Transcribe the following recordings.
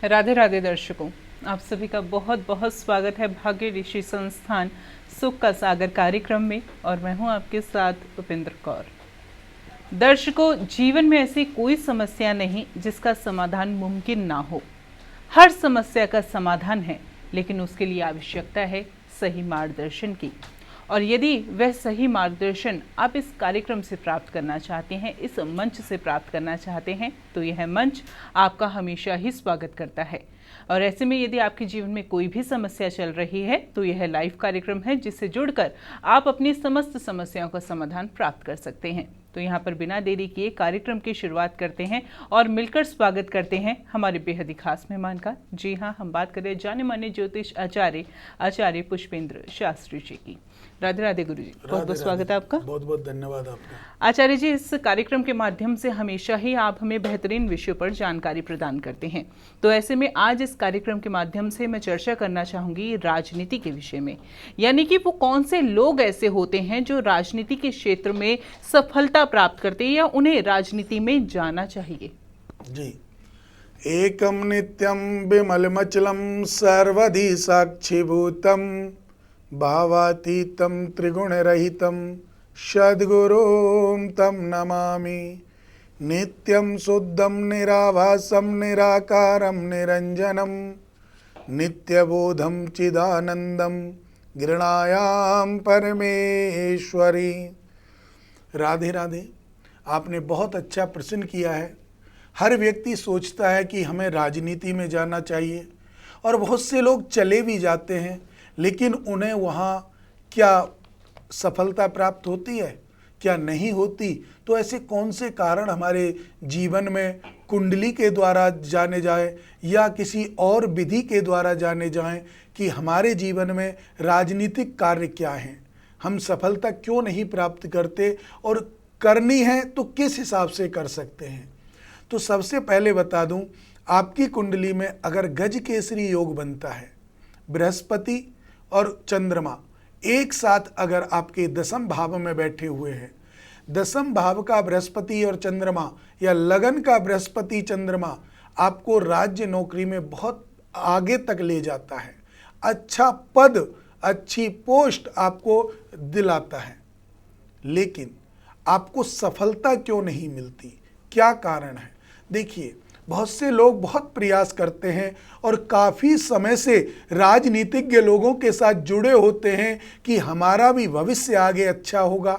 राधे राधे दर्शकों, आप सभी का बहुत बहुत स्वागत है भाग्य ऋषि संस्थान सुख का सागर कार्यक्रम में। और मैं हूं आपके साथ उपेंद्र कौर। दर्शकों, जीवन में ऐसी कोई समस्या नहीं जिसका समाधान मुमकिन ना हो। हर समस्या का समाधान है, लेकिन उसके लिए आवश्यकता है सही मार्गदर्शन की। और यदि वह सही मार्गदर्शन आप इस कार्यक्रम से प्राप्त करना चाहते हैं, इस मंच से प्राप्त करना चाहते हैं, तो यह मंच आपका हमेशा ही स्वागत करता है। और ऐसे में यदि आपके जीवन में कोई भी समस्या चल रही है, तो यह लाइव कार्यक्रम है जिससे जुड़कर आप अपनी समस्त समस्याओं का समाधान प्राप्त कर सकते हैं। तो यहाँ पर बिना देरी किए कार्यक्रम की शुरुआत करते हैं और मिलकर स्वागत करते हैं हमारे बेहद ही खास मेहमान का। जी हाँ, हम बात करें जाने माने ज्योतिष आचार्य पुष्पेंद्र शास्त्री जी की। राधे राधे गुरु जी, बहुत बहुत स्वागत है आपका। बहुत बहुत धन्यवाद आपका। आचार्य जी, इस कार्यक्रम के माध्यम से हमेशा ही आप हमें बेहतरीन विषयों पर जानकारी प्रदान करते हैं। तो ऐसे में आज इस कार्यक्रम के माध्यम से मैं चर्चा करना चाहूंगी राजनीति के विषय में, यानी कि वो कौन से लोग ऐसे होते हैं जो राजनीति के क्षेत्र में सफलता प्राप्त करते हैं या उन्हें राजनीति में जाना चाहिए। जी, एकम नित्यम विमलमचलम सर्वधि साक्षिभूतम भावातीतम त्रिगुणरहितम सद्गुरुं तम नमामि। नित्यं शुद्धं निराभासं निराकारं निरंजनम नित्यबोधं चिदानंदम गृणायाम परमेश्वरी। राधे राधे। आपने बहुत अच्छा प्रश्न किया है। हर व्यक्ति सोचता है कि हमें राजनीति में जाना चाहिए, और बहुत से लोग चले भी जाते हैं, लेकिन उन्हें वहाँ क्या सफलता प्राप्त होती है, क्या नहीं होती? तो ऐसे कौन से कारण हमारे जीवन में कुंडली के द्वारा जाने जाए या किसी और विधि के द्वारा जाने जाएं कि हमारे जीवन में राजनीतिक कार्य क्या हैं, हम सफलता क्यों नहीं प्राप्त करते, और करनी है तो किस हिसाब से कर सकते हैं? तो सबसे पहले बता दूं, आपकी कुंडली में अगर गज केसरी योग बनता है, बृहस्पति और चंद्रमा एक साथ अगर आपके दसम भाव में बैठे हुए हैं, दसम भाव का बृहस्पति और चंद्रमा या लगन का बृहस्पति चंद्रमा आपको राज्य नौकरी में बहुत आगे तक ले जाता है, अच्छा पद, अच्छी पोस्ट आपको दिलाता है, लेकिन आपको सफलता क्यों नहीं मिलती? क्या कारण है? देखिए, बहुत से लोग बहुत प्रयास करते हैं और काफ़ी समय से राजनीतिज्ञ लोगों के साथ जुड़े होते हैं कि हमारा भी भविष्य आगे अच्छा होगा,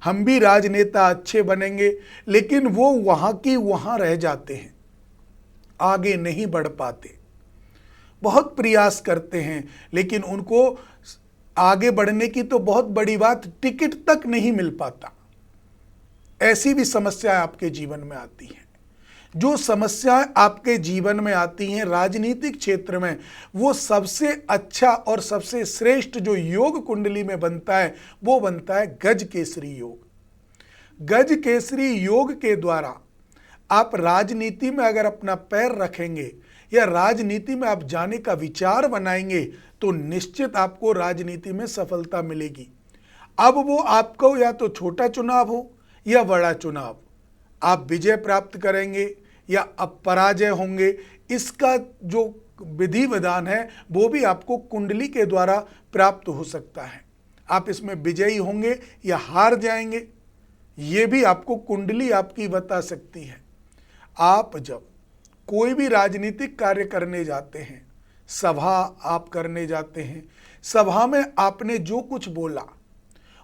हम भी राजनेता अच्छे बनेंगे, लेकिन वो वहाँ की वहाँ रह जाते हैं, आगे नहीं बढ़ पाते। बहुत प्रयास करते हैं, लेकिन उनको आगे बढ़ने की तो बहुत बड़ी बात, टिकट तक नहीं मिल पाता। ऐसी भी समस्याएं आपके जीवन में आती हैं। जो समस्याएं आपके जीवन में आती हैं राजनीतिक क्षेत्र में, वो सबसे अच्छा और सबसे श्रेष्ठ जो योग कुंडली में बनता है, वो बनता है गज केसरी योग। गज केसरी योग के द्वारा आप राजनीति में अगर अपना पैर रखेंगे या राजनीति में आप जाने का विचार बनाएंगे, तो निश्चित आपको राजनीति में सफलता मिलेगी। अब वो आपको या तो छोटा चुनाव हो या बड़ा चुनाव, आप विजय प्राप्त करेंगे या अपराजय होंगे, इसका जो विधि विधान है वो भी आपको कुंडली के द्वारा प्राप्त हो सकता है। आप इसमें विजयी होंगे या हार जाएंगे, ये भी आपको कुंडली आपकी बता सकती है। आप जब कोई भी राजनीतिक कार्य करने जाते हैं, सभा आप करने जाते हैं, सभा में आपने जो कुछ बोला,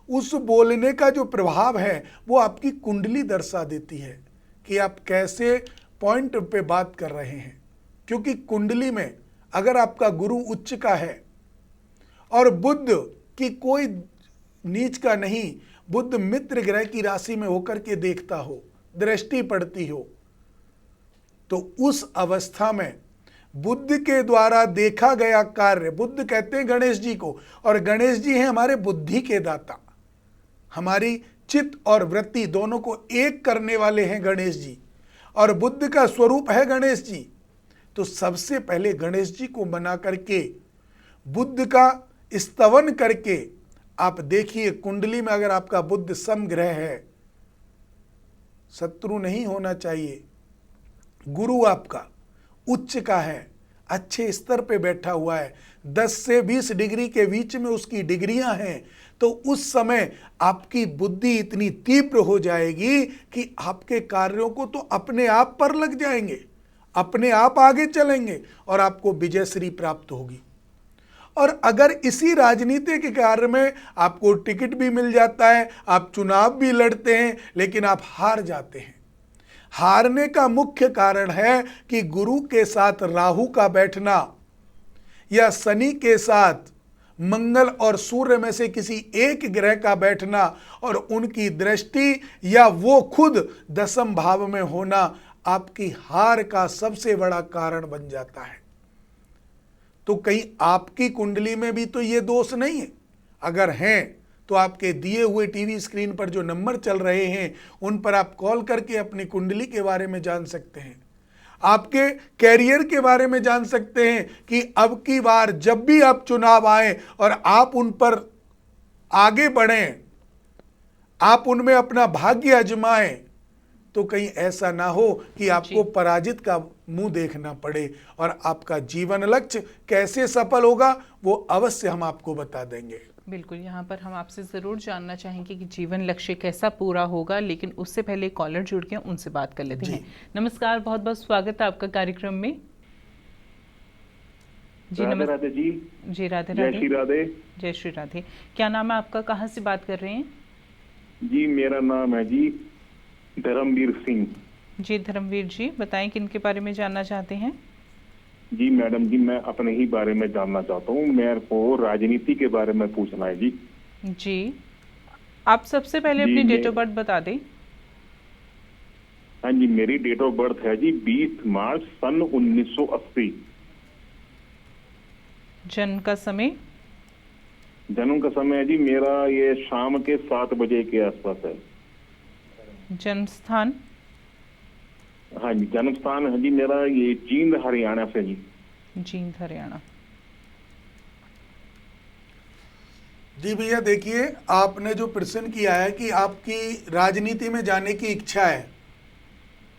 उस बोलने का जो प्रभाव है वो आपकी कुंडली दर्शा देती है कि आप कैसे पॉइंट पे बात कर रहे हैं। क्योंकि कुंडली में अगर आपका गुरु उच्च का है और बुध की कोई नीच का नहीं, बुध मित्र ग्रह की राशि में होकर के देखता हो, दृष्टि पड़ती हो, तो उस अवस्था में बुद्ध के द्वारा देखा गया कार्य, बुद्ध कहते हैं गणेश जी को, और गणेश जी हैं हमारे बुद्धि के दाता, हमारी चित्त और वृत्ति दोनों को एक करने वाले हैं गणेश जी, और बुद्ध का स्वरूप है गणेश जी। तो सबसे पहले गणेश जी को बना करके बुद्ध का स्तवन करके आप देखिए, कुंडली में अगर आपका बुद्ध समग्रह है, शत्रु नहीं होना चाहिए, गुरु आपका उच्च का है, अच्छे स्तर पे बैठा हुआ है, 10 से 20 डिग्री के बीच में उसकी डिग्रियां हैं, तो उस समय आपकी बुद्धि इतनी तीव्र हो जाएगी कि आपके कार्यों को तो अपने आप पर लग जाएंगे, अपने आप आगे चलेंगे और आपको विजयश्री प्राप्त होगी। और अगर इसी राजनीति के कार्य में आपको टिकट भी मिल जाता है, आप चुनाव भी लड़ते हैं, लेकिन आप हार जाते हैं, हारने का मुख्य कारण है कि गुरु के साथ राहु का बैठना या शनि के साथ मंगल और सूर्य में से किसी एक ग्रह का बैठना और उनकी दृष्टि या वो खुद दशम भाव में होना आपकी हार का सबसे बड़ा कारण बन जाता है। तो कहीं आपकी कुंडली में भी तो ये दोष नहीं है? अगर हैं तो आपके दिए हुए टीवी स्क्रीन पर जो नंबर चल रहे हैं उन पर आप कॉल करके अपनी कुंडली के बारे में जान सकते हैं, आपके कैरियर के बारे में जान सकते हैं कि अब की बार जब भी आप चुनाव आए और आप उन पर आगे बढ़ें, आप उनमें अपना भाग्य आजमाएं, तो कहीं ऐसा ना हो कि आपको पराजित का मुंह देखना पड़े। और आपका जीवन लक्ष्य कैसे सफल होगा वो अवश्य हम आपको बता देंगे। बिल्कुल, यहाँ पर हम आपसे ज़रूर जानना चाहेंगे कि जीवन लक्ष्य कैसा पूरा होगा, लेकिन उससे पहले कॉलर जुड़ के उनसे बात कर लेते हैं। नमस्कार, बहुत बहुत स्वागत है आपका कार्यक्रम में। जी राधे जी। जी राधे राधे। जय श्री राधे। जय श्री राधे। क्या नाम है आपका, कहाँ से बात कर रहे हैं? जी मेरा नाम है जी धर्मवीर सिंह। जी धर्मवीर जी, बताएं किनके बारे में जानना चाहते हैं? जी मैडम जी, मैं अपने ही बारे में जानना चाहता हूँ। मेरे को राजनीति के बारे में पूछना है जी। जी, आप सबसे पहले अपनी डेट ऑफ बर्थ बता दें। हाँ जी, मेरी डेट ऑफ बर्थ है जी 20 मार्च सन 1980। जन्म का समय? जन्म का समय है जी मेरा ये शाम के 7 बजे के आसपास है। जन्म स्थान? हाँ जी, जन्म स्थान है जी मेरा ये जींद हरियाणा से जी। जींद हरियाणा। जी भैया, देखिए आपने जो प्रश्न किया है कि आपकी राजनीति में जाने की इच्छा है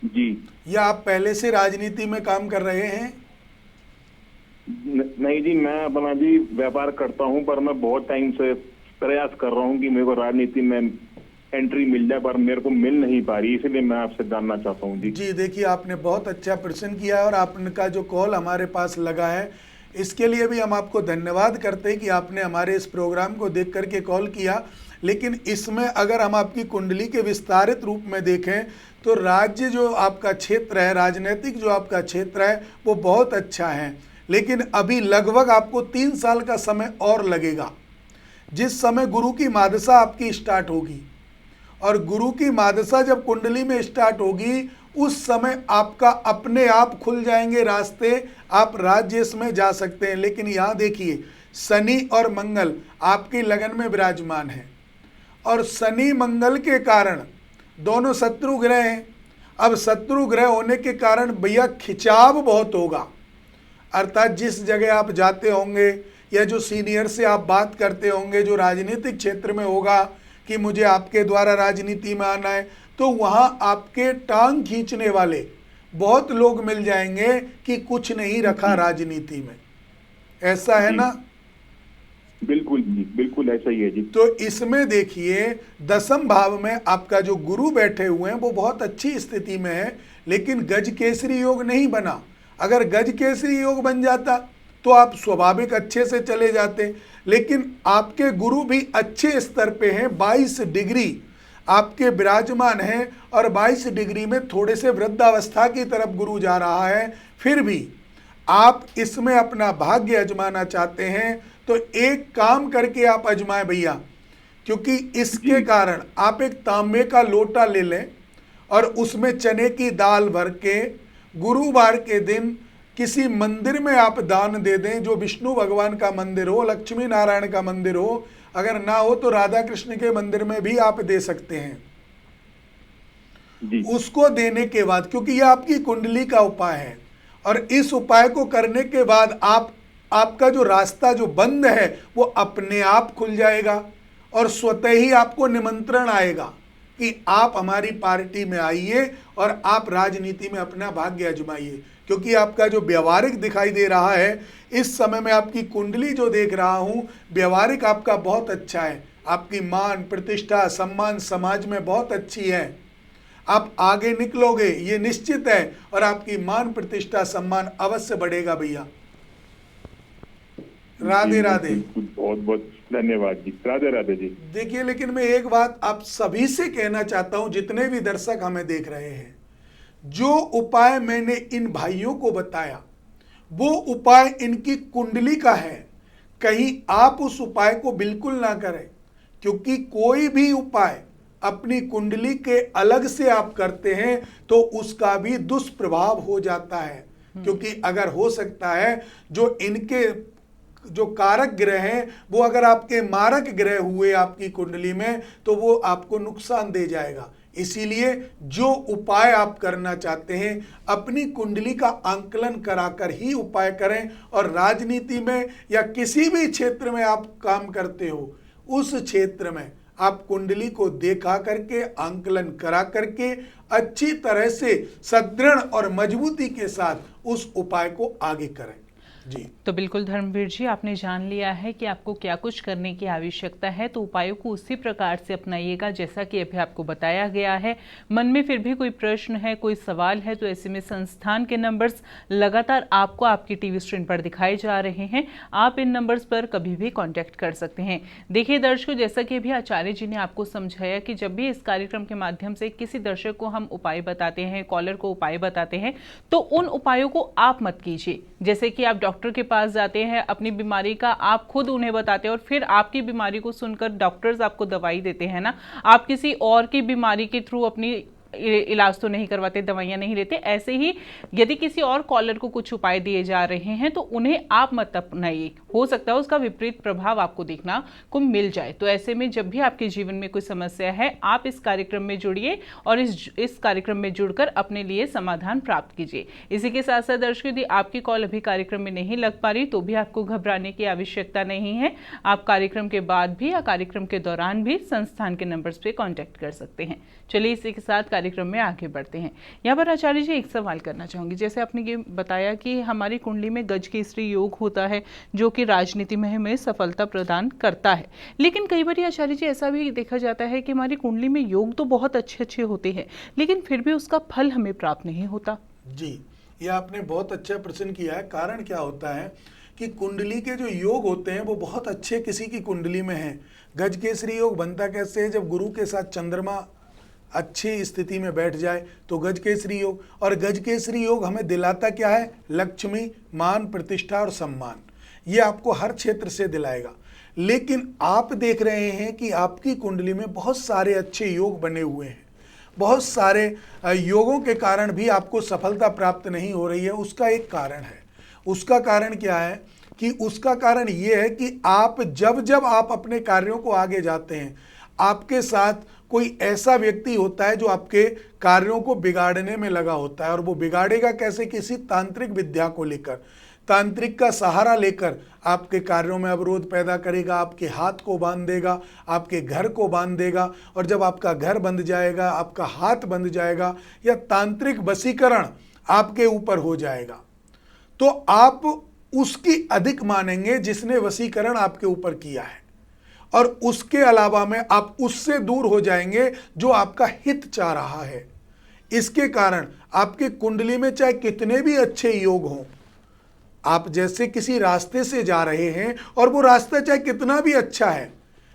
जी, या आप पहले से राजनीति में काम कर रहे हैं? नहीं जी, मैं अपना जी व्यापार करता हूं, पर मैं बहुत टाइम से प्रयास कर रहा हूं कि मेरे को राजनीति में एंट्री मिल जाए, पर मेरे को मिल नहीं पा रही, इसलिए मैं आपसे जानना चाहता हूं जी। जी देखिए, आपने बहुत अच्छा प्रश्न किया है और आपका जो कॉल हमारे पास लगा है इसके लिए भी हम आपको धन्यवाद करते हैं कि आपने हमारे इस प्रोग्राम को देख करके कॉल किया। लेकिन इसमें अगर हम आपकी कुंडली के विस्तारित रूप में देखें तो राज्य जो आपका क्षेत्र है, राजनीतिक जो आपका क्षेत्र है वो बहुत अच्छा है, लेकिन अभी लगभग आपको 3 साल का समय और लगेगा, जिस समय गुरु की मादशा आपकी स्टार्ट होगी। और गुरु की मादशा जब कुंडली में स्टार्ट होगी उस समय आपका अपने आप खुल जाएंगे रास्ते, आप राज्य में जा सकते हैं। लेकिन यहाँ देखिए, शनि और मंगल आपकी लगन में विराजमान है और शनि मंगल के कारण दोनों शत्रु ग्रह हैं। अब शत्रु ग्रह होने के कारण भैया खिंचाव बहुत होगा, अर्थात जिस जगह आप जाते होंगे या जो सीनियर से आप बात करते होंगे, जो राजनीतिक क्षेत्र में होगा कि मुझे आपके द्वारा राजनीति में आना है, तो वहां आपके टांग खींचने वाले बहुत लोग मिल जाएंगे कि कुछ नहीं रखा राजनीति में। ऐसा है ना? बिल्कुल जी, बिल्कुल ऐसा ही है जी। तो इसमें देखिए, दशम भाव में आपका जो गुरु बैठे हुए हैं वो बहुत अच्छी स्थिति में है, लेकिन गज केसरी योग नहीं बना। अगर गज केसरी योग बन जाता तो आप स्वाभाविक अच्छे से चले जाते, लेकिन आपके गुरु भी अच्छे स्तर पे हैं, 22 डिग्री आपके विराजमान हैं और 22 डिग्री में थोड़े से वृद्धावस्था की तरफ गुरु जा रहा है। फिर भी आप इसमें अपना भाग्य आजमाना चाहते हैं तो एक काम करके आप आजमाएं भैया, क्योंकि इसके कारण आप एक तांबे का लोटा ले लें और उसमें चने की दाल भर के गुरुवार के दिन किसी मंदिर में आप दान दे दें, जो विष्णु भगवान का मंदिर हो, लक्ष्मी नारायण का मंदिर हो, अगर ना हो तो राधा कृष्ण के मंदिर में भी आप दे सकते हैं जी। उसको देने के बाद, क्योंकि यह आपकी कुंडली का उपाय है, और इस उपाय को करने के बाद आपका जो रास्ता जो बंद है वो अपने आप खुल जाएगा और स्वतः ही आपको निमंत्रण आएगा कि आप हमारी पार्टी में आइए और आप राजनीति में अपना भाग्य आजमाइए, क्योंकि आपका जो व्यवहारिक दिखाई दे रहा है इस समय में, आपकी कुंडली जो देख रहा हूं, व्यवहारिक आपका बहुत अच्छा है। आपकी मान प्रतिष्ठा सम्मान समाज में बहुत अच्छी है। आप आगे निकलोगे ये निश्चित है, और आपकी मान प्रतिष्ठा सम्मान अवश्य बढ़ेगा भैया। राधे राधे। बहुत बहुत धन्यवाद जी। राधे राधे जी। देखिए, लेकिन मैं एक बात आप सभी से कहना चाहता हूं, जितने भी दर्शक हमें देख रहे हैं, जो उपाय मैंने इन भाइयों को बताया वो उपाय इनकी कुंडली का है। कहीं आप उस उपाय को बिल्कुल ना करें, क्योंकि कोई भी उपाय अपनी कुंडली के अलग से आप करते हैं तो उसका भी दुष्प्रभाव हो जाता है। क्योंकि अगर हो सकता है जो इनके जो कारक ग्रह हैं वो अगर आपके मारक ग्रह हुए आपकी कुंडली में तो वो आपको नुकसान दे जाएगा। इसीलिए जो उपाय आप करना चाहते हैं अपनी कुंडली का आंकलन कराकर ही उपाय करें। और राजनीति में या किसी भी क्षेत्र में आप काम करते हो उस क्षेत्र में आप कुंडली को देखा करके आंकलन करा करके अच्छी तरह से सदृढ़ और मजबूती के साथ उस उपाय को आगे करें। जी तो बिल्कुल धर्मवीर जी, आपने जान लिया है कि आपको क्या कुछ करने की आवश्यकता है, तो उपायों को उसी प्रकार से अपनाइएगा जैसा कि अभी आपको बताया गया है। मन में फिर भी कोई प्रश्न है, कोई सवाल है, तो ऐसे में संस्थान के नंबर्स लगातार आपको आपकी टीवी स्क्रीन पर दिखाए जा रहे हैं। आप इन नंबर्स पर कभी भी कॉन्टैक्ट कर सकते हैं। देखिए दर्शकों, जैसा कि अभी आचार्य जी ने आपको समझाया कि जब भी इस कार्यक्रम के माध्यम से किसी दर्शक को हम उपाय बताते हैं, कॉलर को उपाय बताते हैं, तो उन उपायों को आप मत कीजिए। जैसे कि आप डॉक्टर के पास जाते हैं, अपनी बीमारी का आप खुद उन्हें बताते हैं और फिर आपकी बीमारी को सुनकर डॉक्टर्स आपको दवाई देते हैं ना, आप किसी और की बीमारी के थ्रू अपनी इलाज तो नहीं करवाते, दवाइयां नहीं लेते। ऐसे ही यदि किसी और कॉलर को कुछ उपाय दिए जा रहे हैं तो उन्हें आप मत अपनाइए, हो सकता है उसका विपरीत प्रभाव आपको देखना को मिल जाए। तो ऐसे में जब भी आपके जीवन में कोई समस्या है आप इस कार्यक्रम में जुड़िए और इस कार्यक्रम में जुड़कर अपने लिए समाधान प्राप्त कीजिए। इसी के साथ साथ दर्शकों, यदि आपकी कॉल अभी कार्यक्रम में नहीं लग पा रही तो भी आपको घबराने की आवश्यकता नहीं है। आप कार्यक्रम के बाद भी या कार्यक्रम के दौरान भी संस्थान के नंबर्स पे कांटेक्ट कर सकते हैं। चलिए इसी के साथ कार्यक्रम में आगे बढ़ते हैं। यहाँ पर आचार्य जी एक सवाल करना चाहूंगी। जैसे आपने ये बताया कि हमारी कुंडली में गजकेसरी योग होता है जो कि राजनीति में हमें सफलता प्रदान करता है, लेकिन कई बार आचार्य जी ऐसा भी देखा जाता है कि हमारी कुंडली में योग तो बहुत अच्छे अच्छे होते हैं लेकिन फिर भी उसका फल हमें प्राप्त नहीं होता। जी, ये आपने बहुत अच्छा प्रश्न किया है। कारण क्या होता है कि कुंडली के जो योग होते हैं वो बहुत अच्छे किसी की कुंडली में हैं। गजकेसरी योग बनता कैसे है? जब गुरु के साथ चंद्रमा अच्छी स्थिति में बैठ जाए तो गजकेसरी योग। और गजकेसरी योग हमें दिलाता क्या है? लक्ष्मी, मान, प्रतिष्ठा और सम्मान। ये आपको हर क्षेत्र से दिलाएगा। लेकिन आप देख रहे हैं कि आपकी कुंडली में बहुत सारे अच्छे योग बने हुए हैं, बहुत सारे योगों के कारण भी आपको सफलता प्राप्त नहीं हो रही है। उसका एक कारण है। उसका कारण क्या है कि उसका कारण ये है कि आप जब आप अपने कार्यों को आगे जाते हैं आपके साथ कोई ऐसा व्यक्ति होता है जो आपके कार्यों को बिगाड़ने में लगा होता है। और वो बिगाड़ेगा कैसे? किसी तांत्रिक विद्या को लेकर, तांत्रिक का सहारा लेकर आपके कार्यों में अवरोध पैदा करेगा, आपके हाथ को बांध देगा, आपके घर को बांध देगा। और जब आपका घर बंध जाएगा, आपका हाथ बंध जाएगा या तांत्रिक वशीकरण आपके ऊपर हो जाएगा तो आप उसकी अधिक मानेंगे जिसने वशीकरण आपके ऊपर किया है। और उसके अलावा में आप उससे दूर हो जाएंगे जो आपका हित चाह रहा है। इसके कारण आपके कुंडली में चाहे कितने भी अच्छे योग हों, आप जैसे किसी रास्ते से जा रहे हैं और वो रास्ता चाहे कितना भी अच्छा है,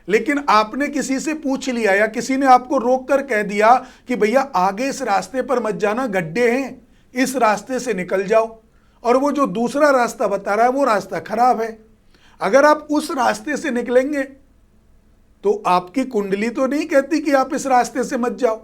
लेकिन आपने किसी से पूछ लिया या किसी ने आपको रोक कर कह दिया कि भैया आगे इस रास्ते पर मत जाना, गड्ढे हैं, इस रास्ते से निकल जाओ, और वो जो दूसरा रास्ता बता रहा है वो रास्ता खराब है। अगर आप उस रास्ते से निकलेंगे तो आपकी कुंडली तो नहीं कहती कि आप इस रास्ते से मत जाओ,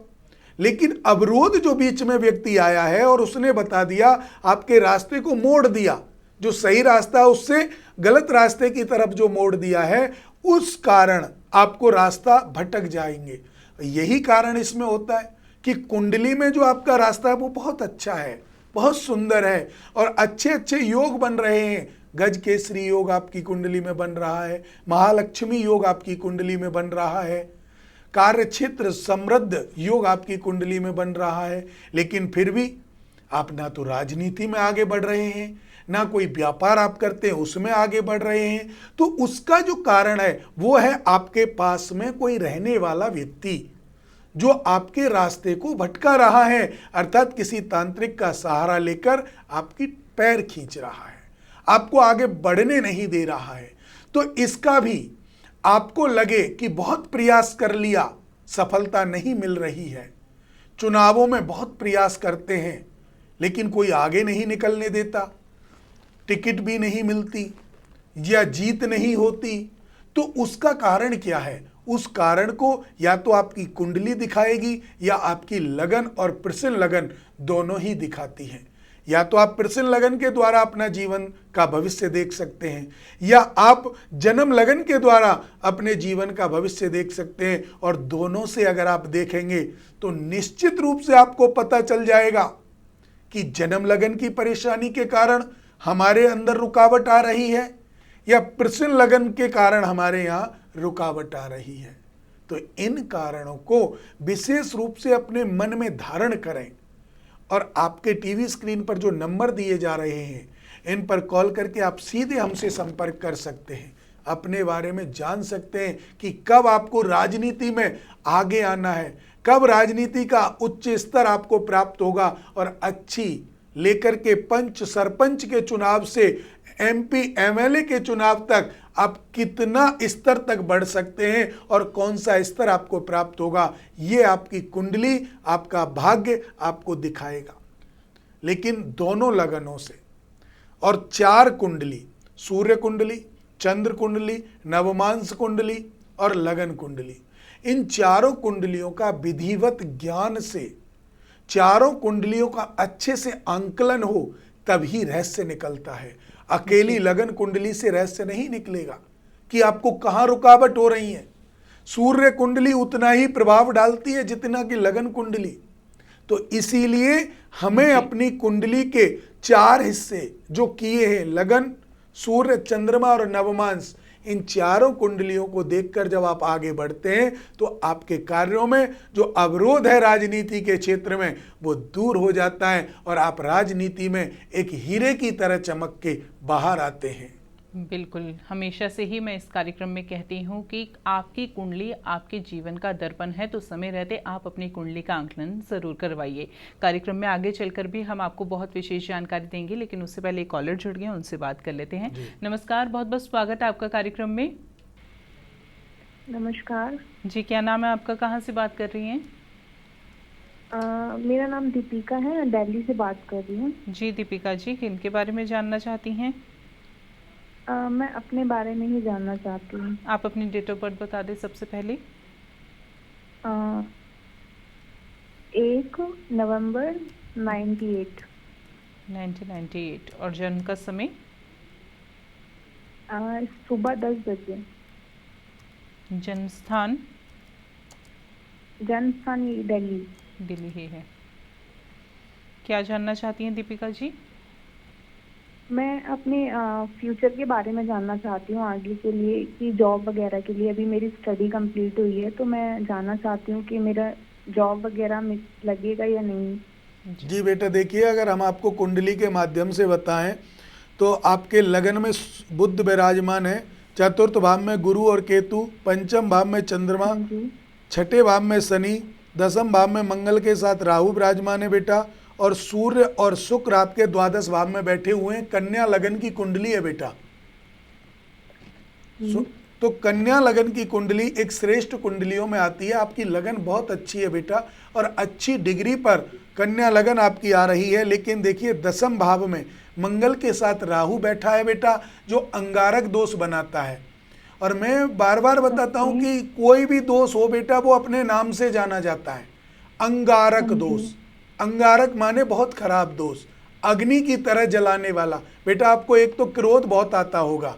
लेकिन अवरोध जो बीच में व्यक्ति आया है और उसने बता दिया, आपके रास्ते को मोड़ दिया, जो सही रास्ता है उससे गलत रास्ते की तरफ जो मोड़ दिया है, उस कारण आपको रास्ता भटक जाएंगे। यही कारण इसमें होता है कि कुंडली में जो आपका रास्ता है वो बहुत अच्छा है, बहुत सुंदर है और अच्छे अच्छे योग बन रहे हैं। गजकेसरी योग आपकी कुंडली में बन रहा है, महालक्ष्मी योग आपकी कुंडली में बन रहा है, कार्य क्षेत्र समृद्ध योग आपकी कुंडली में बन रहा है, लेकिन फिर भी आप ना तो राजनीति में आगे बढ़ रहे हैं, ना कोई व्यापार आप करते हैं उसमें आगे बढ़ रहे हैं। तो उसका जो कारण है वो है आपके पास में कोई रहने वाला व्यक्ति जो आपके रास्ते को भटका रहा है, अर्थात किसी तांत्रिक का सहारा लेकर आपकी पैर खींच रहा है, आपको आगे बढ़ने नहीं दे रहा है। तो इसका भी आपको लगे कि बहुत प्रयास कर लिया, सफलता नहीं मिल रही है, चुनावों में बहुत प्रयास करते हैं लेकिन कोई आगे नहीं निकलने देता, टिकट भी नहीं मिलती या जीत नहीं होती, तो उसका कारण क्या है? उस कारण को या तो आपकी कुंडली दिखाएगी या आपकी लगन और प्रश्न लगन दोनों ही दिखाती हैं। या तो आप प्रश्न लगन के द्वारा अपना जीवन का भविष्य देख सकते हैं या आप जन्म लगन के द्वारा अपने जीवन का भविष्य देख सकते हैं। और दोनों से अगर आप देखेंगे तो निश्चित रूप से आपको पता चल जाएगा कि जन्म लगन की परेशानी के कारण हमारे अंदर रुकावट आ रही है या प्रश्न लगन के कारण हमारे यहाँ रुकावट आ रही है। तो इन कारणों को विशेष रूप से अपने मन में धारण करें और आपके टीवी स्क्रीन पर जो नंबर दिए जा रहे हैं इन पर कॉल करके आप सीधे हमसे संपर्क कर सकते हैं, अपने बारे में जान सकते हैं कि कब आपको राजनीति में आगे आना है, कब राजनीति का उच्च स्तर आपको प्राप्त होगा और अच्छी लेकर के पंच सरपंच के चुनाव से एमपी एमएलए के चुनाव तक आप कितना स्तर तक बढ़ सकते हैं और कौन सा स्तर आपको प्राप्त होगा, ये आपकी कुंडली, आपका भाग्य आपको दिखाएगा। लेकिन दोनों लगनों से और 4 कुंडली, सूर्य कुंडली, चंद्र कुंडली, नवमांश कुंडली और लगन कुंडली, इन चारों कुंडलियों का विधिवत ज्ञान से, चारों कुंडलियों का अच्छे से आंकलन हो तभी रहस्य निकलता है। अकेली लगन कुंडली से रहस्य नहीं निकलेगा कि आपको कहाँ रुकावट हो रही है। सूर्य कुंडली उतना ही प्रभाव डालती है जितना कि लगन कुंडली। तो इसीलिए हमें अपनी कुंडली के 4 हिस्से जो किए हैं, लगन, सूर्य, चंद्रमा और नवमांश, इन चारों कुंडलियों को देखकर जब आप आगे बढ़ते हैं तो आपके कार्यों में जो अवरोध है राजनीति के क्षेत्र में वो दूर हो जाता है और आप राजनीति में एक हीरे की तरह चमक के बाहर आते हैं। बिल्कुल, हमेशा से ही मैं इस कार्यक्रम में कहती हूँ कि आपकी कुंडली आपके जीवन का दर्पण है, तो समय रहते आप अपनी कुंडली का आंकलन ज़रूर करवाइए। कार्यक्रम में आगे चलकर भी हम आपको बहुत विशेष जानकारी देंगे, लेकिन उससे पहले एक कॉलर जुड़ गए, उनसे बात कर लेते हैं। नमस्कार, बहुत बहुत स्वागत है आपका कार्यक्रम में। नमस्कार जी, क्या नाम है आपका, कहाँ से बात कर रही हैं? मेरा नाम दीपिका है, दिल्ली से बात कर रही हूँ। जी दीपिका जी, किनके बारे में जानना चाहती हैं? मैं अपने बारे में ही जानना चाहती हूँ। आप अपनी डेट ऑफ बर्थ बता दें सबसे पहले। 1 नवंबर 1998 और जन्म का समय? सुबह 10 बजे। जन्म स्थान? जन्म स्थान दिल्ली। दिल्ली ही है। क्या जानना चाहती हैं दीपिका जी? मैं अपने फ्यूचर के बारे में जानना चाहती हूँ, आगे के लिए कि जॉब वगैरह के लिए। अभी मेरी स्टडी कंप्लीट हुई है तो मैं जानना चाहती हूँ कि मेरा जॉब वगैरह में लगेगा या नहीं। जी बेटा, देखिए, अगर हम आपको कुंडली के माध्यम से बताएं तो आपके लगन में बुध विराजमान है, चतुर्थ भाव में गुरु और केतु, पंचम भाव में चंद्रमा, छठे भाव में शनि, दसम भाव में मंगल के साथ राहु विराजमान है बेटा, और सूर्य और शुक्र आपके द्वादश भाव में बैठे हुए हैं। कन्या लगन की कुंडली है बेटा। तो कन्या लगन की कुंडली एक श्रेष्ठ कुंडलियों में आती है। आपकी लगन बहुत अच्छी है बेटा और अच्छी डिग्री पर कन्या लगन आपकी आ रही है। लेकिन देखिए, दसम भाव में मंगल के साथ राहु बैठा है बेटा, जो अंगारक दोष बनाता है। और मैं बार बार बताता हूं कि कोई भी दोष हो बेटा, वो अपने नाम से जाना जाता है। अंगारक दोष, अंगारक माने बहुत खराब दोष, अग्नि की तरह जलाने वाला। बेटा, आपको एक तो क्रोध बहुत आता होगा।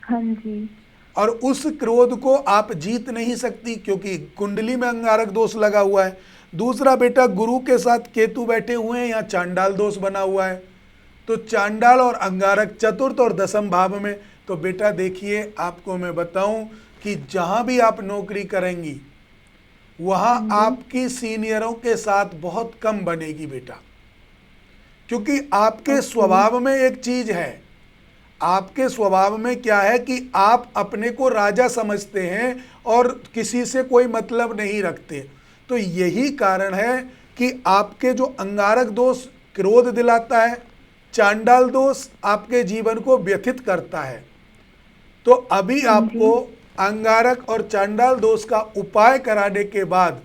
हाँ जी। और उस क्रोध को आप जीत नहीं सकती क्योंकि कुंडली में अंगारक दोष लगा हुआ है। दूसरा बेटा, गुरु के साथ केतु बैठे हुए हैं, यहाँ चांडाल दोष बना हुआ है। तो चांडाल और अंगारक चतुर्थ और दसम भाव में। तो बेटा देखिए, आपको मैं बताऊं कि जहां भी आप नौकरी करेंगी वहाँ आपकी सीनियरों के साथ बहुत कम बनेगी बेटा, क्योंकि आपके स्वभाव में एक चीज है, आपके स्वभाव में क्या है कि आप अपने को राजा समझते हैं और किसी से कोई मतलब नहीं रखते। तो यही कारण है कि आपके जो अंगारक दोष क्रोध दिलाता है, चांडाल दोष आपके जीवन को व्यथित करता है। तो अभी आपको अंगारक और चांडाल दोष का उपाय कराने के बाद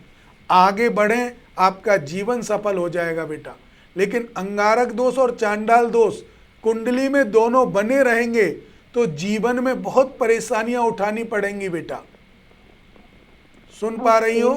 आगे बढ़ें, आपका जीवन सफल हो जाएगा बेटा। लेकिन अंगारक दोष और चांडाल दोष कुंडली में दोनों बने रहेंगे तो जीवन में बहुत परेशानियां उठानी पड़ेंगी बेटा। सुन पा रही हो?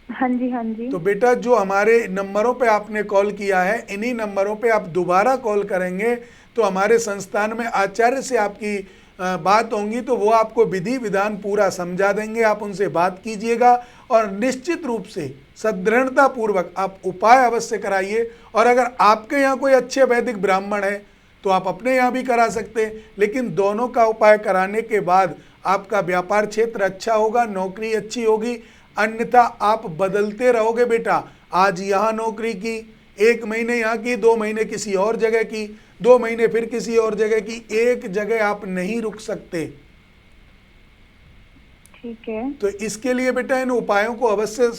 हाँ जी, हाँ जी। तो बेटा जो हमारे नंबरों पे आपने कॉल किया है, इन्हीं नंबरों पे आप दोबारा कॉल करेंगे तो हमारे संस्थान में आचार्य से आपकी बात होंगी, तो वो आपको विधि विधान पूरा समझा देंगे। आप उनसे बात कीजिएगा और निश्चित रूप से सदृढ़ता पूर्वक आप उपाय अवश्य कराइए। और अगर आपके यहाँ कोई अच्छे वैदिक ब्राह्मण है तो आप अपने यहाँ भी करा सकते हैं, लेकिन दोनों का उपाय कराने के बाद आपका व्यापार क्षेत्र अच्छा होगा, नौकरी अच्छी होगी। अन्यथा आप बदलते रहोगे बेटा। आज यहाँ नौकरी की, 1 महीने यहाँ की, 2 महीने किसी और जगह की, 2 महीने फिर किसी और जगह की। एक जगह आप नहीं रुक सकते। ठीक है। तो इसके लिए बेटा इन उपायों को अवश्य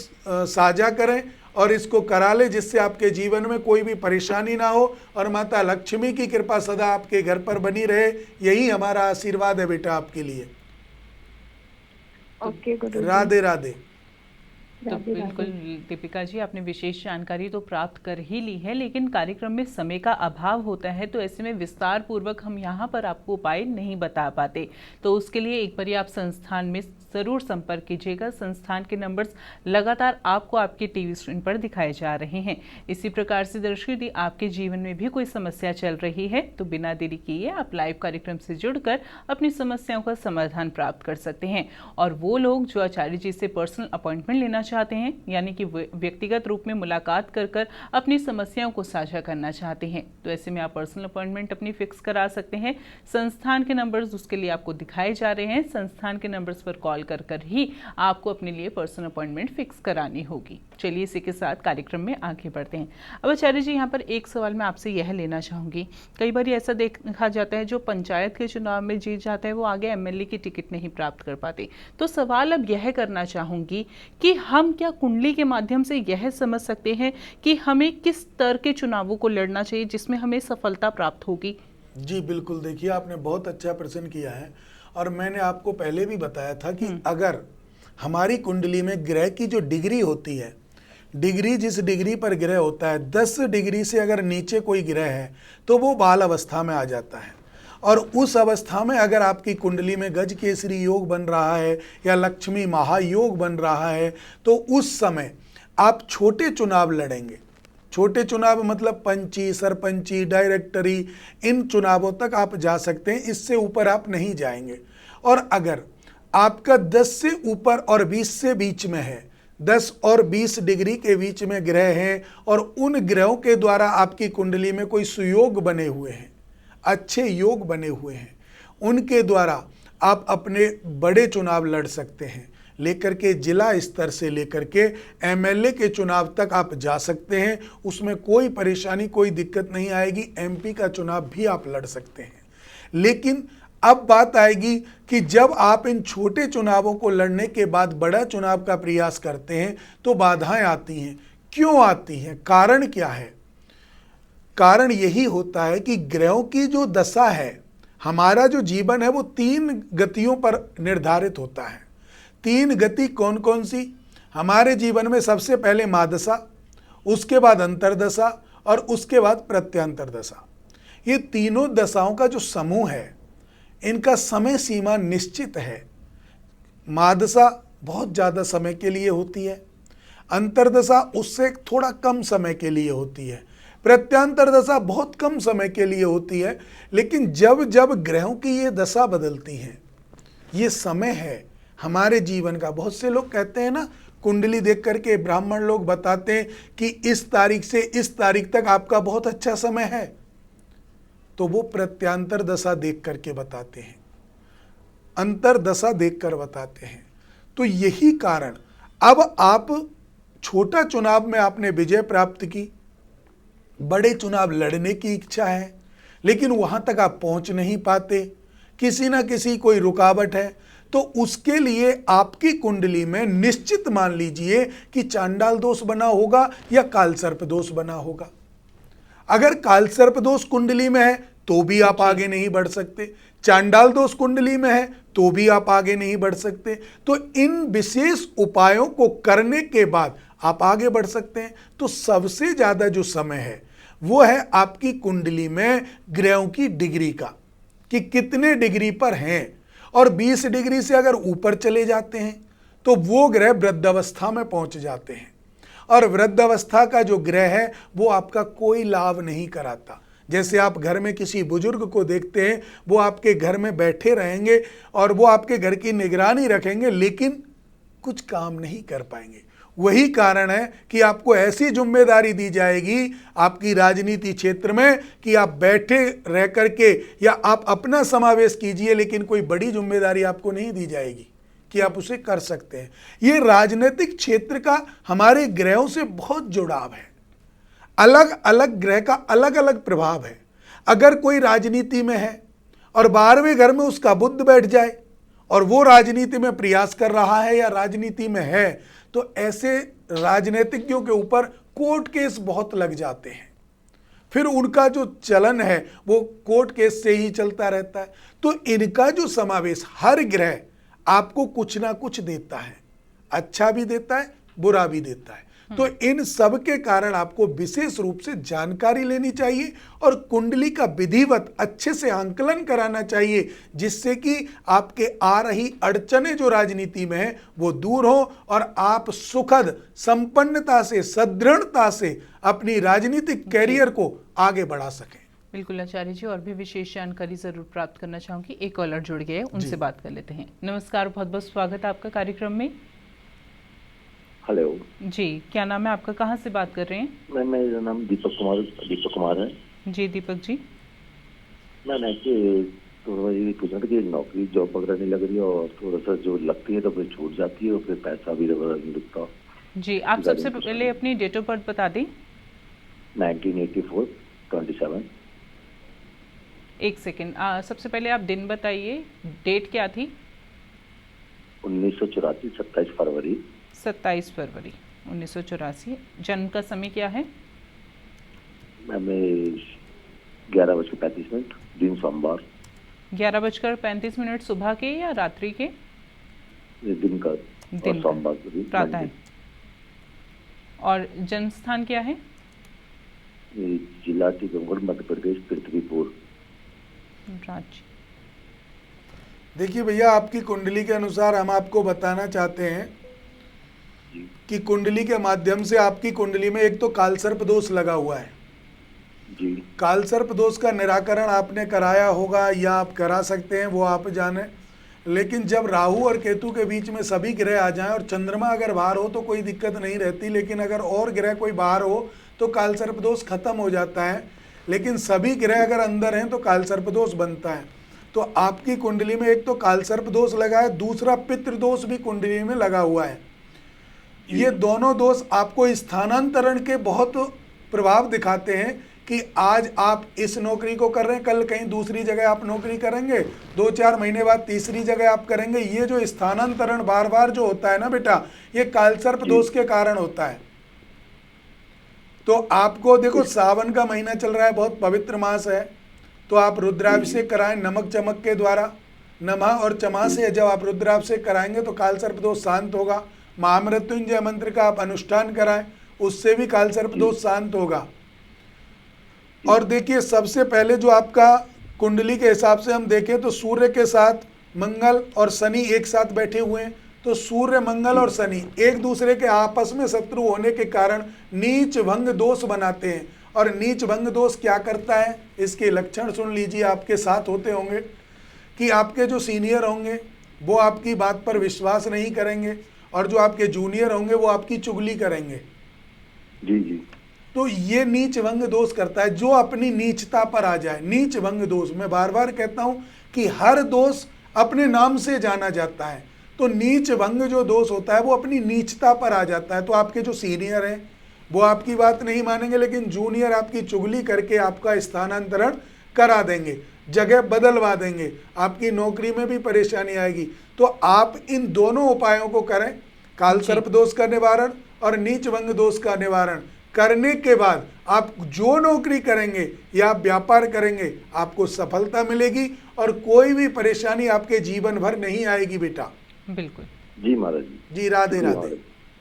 साझा करें और इसको करा ले, जिससे आपके जीवन में कोई भी परेशानी ना हो और माता लक्ष्मी की कृपा सदा आपके घर पर बनी रहे। यही हमारा आशीर्वाद है बेटा आपके लिए। ओके गुरु। राधे राधे। तो बिल्कुल दीपिका जी, आपने विशेष जानकारी तो प्राप्त कर ही ली है, लेकिन कार्यक्रम में समय का अभाव होता है, तो ऐसे में विस्तार पूर्वक हम यहाँ पर आपको उपाय नहीं बता पाते। तो उसके लिए एक बार आप संस्थान में ज़रूर संपर्क कीजिएगा। संस्थान के नंबर्स लगातार आपको आपके टीवी स्क्रीन पर दिखाए जा रहे हैं। इसी प्रकार से दर्शक, यदि आपके जीवन में भी कोई समस्या चल रही है तो बिना देरी किए आप लाइव कार्यक्रम से जुड़कर अपनी समस्याओं का समाधान प्राप्त कर सकते हैं। और वो लोग जो आचार्य जी से पर्सनल अपॉइंटमेंट लेना चाहते हैं, यानी कि व्यक्तिगत रूप में मुलाकात कर अपनी समस्याओं को साझा करना चाहते हैं, तो ऐसे में आप पर्सनल अपॉइंटमेंट अपनी फिक्स करा सकते हैं। संस्थान के नंबर्स उसके लिए आपको दिखाए जा रहे हैं। संस्थान के नंबर्स पर कॉल कर ही आपको अपने लिए पर्सनल अपॉइंटमेंट फिक्स करानी होगी। चलिए इसी के साथ कार्यक्रम में आगे बढ़ते हैं। अब आचार्य जी, यहाँ पर एक सवाल मैं आपसे यह लेना चाहूँगी। कई बार ऐसा देखा जाता है जो पंचायत के चुनाव में जीत जाता है वो आगे एमएलए की टिकट नहीं प्राप्त कर पाते। तो सवाल अब यह करना चाहूँगी कि हम क्या कुंडली के माध्यम से यह समझ सकते हैं कि हमें किस स्तर के चुनावों को लड़ना चाहिए जिसमें हमें सफलता प्राप्त होगी? जी बिल्कुल, देखिए आपने बहुत अच्छा प्रश्न किया है। और मैंने आपको पहले भी बताया था कि अगर हमारी कुंडली में ग्रह की जो डिग्री होती है, डिग्री जिस डिग्री पर ग्रह होता है, 10 डिग्री से अगर नीचे कोई ग्रह है तो वो बाल अवस्था में आ जाता है। और उस अवस्था में अगर आपकी कुंडली में गज केसरी योग बन रहा है या लक्ष्मी महायोग बन रहा है तो उस समय आप छोटे चुनाव लड़ेंगे। छोटे चुनाव मतलब पंची, सरपंची, डायरेक्टरी, इन चुनावों तक आप जा सकते हैं, इससे ऊपर आप नहीं जाएंगे। और अगर आपका 10 से ऊपर और 20 से बीच में है, 10 और 20 डिग्री के बीच में ग्रह हैं और उन ग्रहों के द्वारा आपकी कुंडली में कोई सुयोग बने हुए हैं, अच्छे योग बने हुए हैं, उनके द्वारा आप अपने बड़े चुनाव लड़ सकते हैं। लेकर के जिला स्तर से लेकर के एमएलए के चुनाव तक आप जा सकते हैं, उसमें कोई परेशानी, कोई दिक्कत नहीं आएगी। एमपी का चुनाव भी आप लड़ सकते हैं। लेकिन अब बात आएगी कि जब आप इन छोटे चुनावों को लड़ने के बाद बड़ा चुनाव का प्रयास करते हैं तो बाधाएं आती हैं। क्यों आती हैं? कारण क्या है? कारण यही होता है कि ग्रहों की जो दशा है, हमारा जो जीवन है वो 3 गतियों पर निर्धारित होता है। 3 गति कौन कौन सी? हमारे जीवन में सबसे पहले महादशा, उसके बाद अंतरदशा और उसके बाद प्रत्यांतर दशा। ये तीनों दशाओं का जो समूह है, इनका समय सीमा निश्चित है। महादशा बहुत ज़्यादा समय के लिए होती है, अंतरदशा उससे थोड़ा कम समय के लिए होती है, प्रत्यांतर दशा बहुत कम समय के लिए होती है। लेकिन जब जब ग्रहों की ये दशा बदलती हैं, ये समय है हमारे जीवन का। बहुत से लोग कहते हैं ना, कुंडली देख करके ब्राह्मण लोग बताते हैं कि इस तारीख से इस तारीख तक आपका बहुत अच्छा समय है, तो वो प्रत्यांतर दशा देख करके बताते हैं, अंतर दशा देखकर बताते हैं। तो यही कारण अब आप छोटा चुनाव में आपने विजय प्राप्त की, बड़े चुनाव लड़ने की इच्छा है, लेकिन वहां तक आप पहुंच नहीं पाते, किसी ना किसी कोई रुकावट है, तो उसके लिए आपकी कुंडली में निश्चित मान लीजिए कि चांडाल दोष बना होगा या कालसर्प दोष बना होगा। अगर कालसर्प दोष कुंडली में है तो भी आप आगे नहीं बढ़ सकते, चांडाल दोष कुंडली में है तो भी आप आगे नहीं बढ़ सकते। तो इन विशेष उपायों को करने के बाद आप आगे बढ़ सकते हैं। तो सबसे ज्यादा जो समय है वो है आपकी कुंडली में ग्रहों की डिग्री का, कि कितने डिग्री पर हैं, और 20 डिग्री से अगर ऊपर चले जाते हैं तो वो ग्रह वृद्धावस्था में पहुंच जाते हैं, और वृद्धावस्था का जो ग्रह है वो आपका कोई लाभ नहीं कराता। जैसे आप घर में किसी बुजुर्ग को देखते हैं, वो आपके घर में बैठे रहेंगे और वो आपके घर की निगरानी रखेंगे, लेकिन कुछ काम नहीं कर पाएंगे। वही कारण है कि आपको ऐसी जिम्मेदारी दी जाएगी आपकी राजनीति क्षेत्र में कि आप बैठे रह करके या आप अपना समावेश कीजिए, लेकिन कोई बड़ी जिम्मेदारी आपको नहीं दी जाएगी कि आप उसे कर सकते हैं। ये राजनीतिक क्षेत्र का हमारे ग्रहों से बहुत जुड़ाव है, अलग अलग ग्रह का अलग अलग प्रभाव है। अगर कोई राजनीति में है और 12वें घर में उसका बुध बैठ जाए और वो राजनीति में प्रयास कर रहा है या राजनीति में है, तो ऐसे राजनीतिज्ञों के ऊपर कोर्ट केस बहुत लग जाते हैं, फिर उनका जो चलन है वो कोर्ट केस से ही चलता रहता है। तो इनका जो समावेश, हर ग्रह आपको कुछ ना कुछ देता है, अच्छा भी देता है, बुरा भी देता है। तो इन सब के कारण आपको विशेष रूप से जानकारी लेनी चाहिए और कुंडली का विधिवत अच्छे से आंकलन कराना चाहिए, जिससे कि आपके आ रही अड़चने जो राजनीति में है वो दूर हो और आप सुखद संपन्नता से, सदृढ़ता से अपनी राजनीतिक कैरियर को आगे बढ़ा सकें। बिल्कुल आचार्य जी, और भी विशेष जानकारी जरूर प्राप्त करना चाहूंगी। एक कॉलर जुड़ गए, उनसे बात कर लेते हैं। नमस्कार, बहुत बहुत स्वागत है आपका कार्यक्रम में। हेलो जी, क्या नाम है आपका, कहाँ से बात कर रहे हैं? मेरा नाम दीपक कुमार है। जी दीपक जी, मैम ऐसे थोड़ा ये पूछना था कि नौकरी जॉब वगैरह नहीं लग रही है और थोड़ा सा जो लगती है तो फिर छूट जाती है और फिर पैसा भी नहीं दिखता। जी आप सबसे पहले अपनी डेट ऑफ बर्थ बता दें। 1984 27। एक सेकेंड, सबसे पहले आप दिन बताइए, डेट क्या थी? 1984 27 फरवरी। 27 फरवरी 1984। जन्म का समय क्या है? मैम 11:35, दिन सोमवार। 11:35 सुबह के या रात्रि के? दिन का, दिन सोमवार प्रातः। और जन्म स्थान क्या है? जिला टीकमगढ़, मध्य प्रदेश, पृथ्वीपुर राज्य। देखिए भैया, आपकी कुंडली के अनुसार हम आपको बताना चाहते हैं कि कुंडली के माध्यम से आपकी कुंडली में एक तो कालसर्प दोष लगा हुआ है जी। कालसर्प दोष का निराकरण आपने कराया होगा या आप करा सकते हैं, वो आप जाने। लेकिन जब राहु और केतु के बीच में सभी ग्रह आ जाएं और चंद्रमा अगर बाहर हो तो कोई दिक्कत नहीं रहती, लेकिन अगर और ग्रह कोई बाहर हो तो कालसर्प दोष खत्म हो जाता है। लेकिन सभी ग्रह अगर अंदर हैं तो कालसर्प दोष बनता है। तो आपकी कुंडली में एक तो कालसर्प दोष लगा है, दूसरा पितृ दोष भी कुंडली में लगा हुआ है। ये दोनों दोष आपको स्थानांतरण के बहुत प्रभाव दिखाते हैं कि आज आप इस नौकरी को कर रहे हैं, कल कहीं दूसरी जगह आप नौकरी करेंगे, 2-4 महीने बाद तीसरी जगह आप करेंगे। ये जो स्थानांतरण बार बार जो होता है ना बेटा, ये कालसर्प दोष के कारण होता है। तो आपको देखो, सावन का महीना चल रहा है, बहुत पवित्र मास है, तो आप रुद्राभिषेक कराएं नमक चमक के द्वारा। नमः और चमा से जब आप रुद्राभिषेक कराएंगे तो कालसर्प दोष शांत होगा। महामृत्युंजय मंत्र का आप अनुष्ठान कराएं, उससे भी कालसर्प दोष शांत होगा। और देखिए, सबसे पहले जो आपका कुंडली के हिसाब से हम देखें तो सूर्य के साथ मंगल और शनि एक साथ बैठे हुए हैं। तो सूर्य, मंगल और शनि एक दूसरे के आपस में शत्रु होने के कारण नीच भंग दोष बनाते हैं। और नीच भंग दोष क्या करता है, इसके लक्षण सुन लीजिए। आपके साथ होते होंगे कि आपके जो सीनियर होंगे वो आपकी बात पर विश्वास नहीं करेंगे और जो आपके जूनियर होंगे वो आपकी चुगली करेंगे। जी जी। तो ये नीच भंग दोष करता है, जो अपनी नीचता पर आ जाए। नीच भंग दोष, मैं बार बार कहता हूं कि हर दोष अपने नाम से जाना जाता है। तो तो नीच भंग जो दोष होता है वो अपनी नीचता पर आ जाता है। तो आपके जो सीनियर हैं वो आपकी बात नहीं मानेंगे, लेकिन जूनियर आपकी चुगली करके आपका स्थानांतरण करा देंगे, जगह बदलवा देंगे, आपकी नौकरी में भी परेशानी आएगी। तो आप इन दोनों उपायों को करें, काल सर्प दोष का निवारण और नीच भंग दोष का निवारण करने के बाद आप जो नौकरी करेंगे या आप व्यापार करेंगे आपको सफलता मिलेगी और कोई भी परेशानी आपके जीवन भर नहीं आएगी बेटा। बिल्कुल जी महाराज जी। जी राधे जी राधे। महाराज।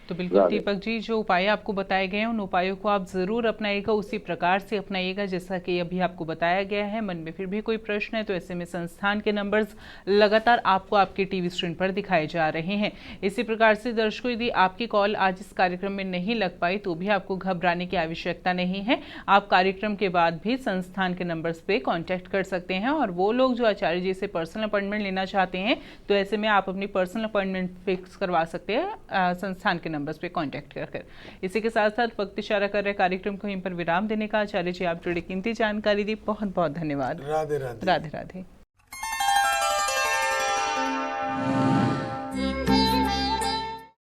तो बिल्कुल दीपक जी, जो उपाय आपको बताए गए हैं उन उपायों को आप ज़रूर अपनाइएगा, उसी प्रकार से अपनाइएगा जैसा कि अभी आपको बताया गया है। मन में फिर भी कोई प्रश्न है तो ऐसे में संस्थान के नंबर्स लगातार आपको आपके टीवी स्क्रीन पर दिखाए जा रहे हैं। इसी प्रकार से दर्शकों, यदि आपकी कॉल आज इस कार्यक्रम में नहीं लग पाई तो भी आपको घबराने की आवश्यकता नहीं है। आप कार्यक्रम के बाद भी संस्थान के नंबर्स पे कांटेक्ट कर सकते हैं, और वो लोग जो आचार्य जी से पर्सनल अपॉइंटमेंट लेना चाहते हैं तो ऐसे में आप अपनी पर्सनल अपॉइंटमेंट फिक्स करवा सकते हैं संस्थान के नंबर्स पे कांटेक्ट कर। इसी के साथ साथ वक्त इशारा कर रहे कार्यक्रम को यहीं पर विराम देने का। आचार्य जी, आप जुड़े कीमती जानकारी दी, बहुत बहुत धन्यवाद। राधे राधे। राधे राधे।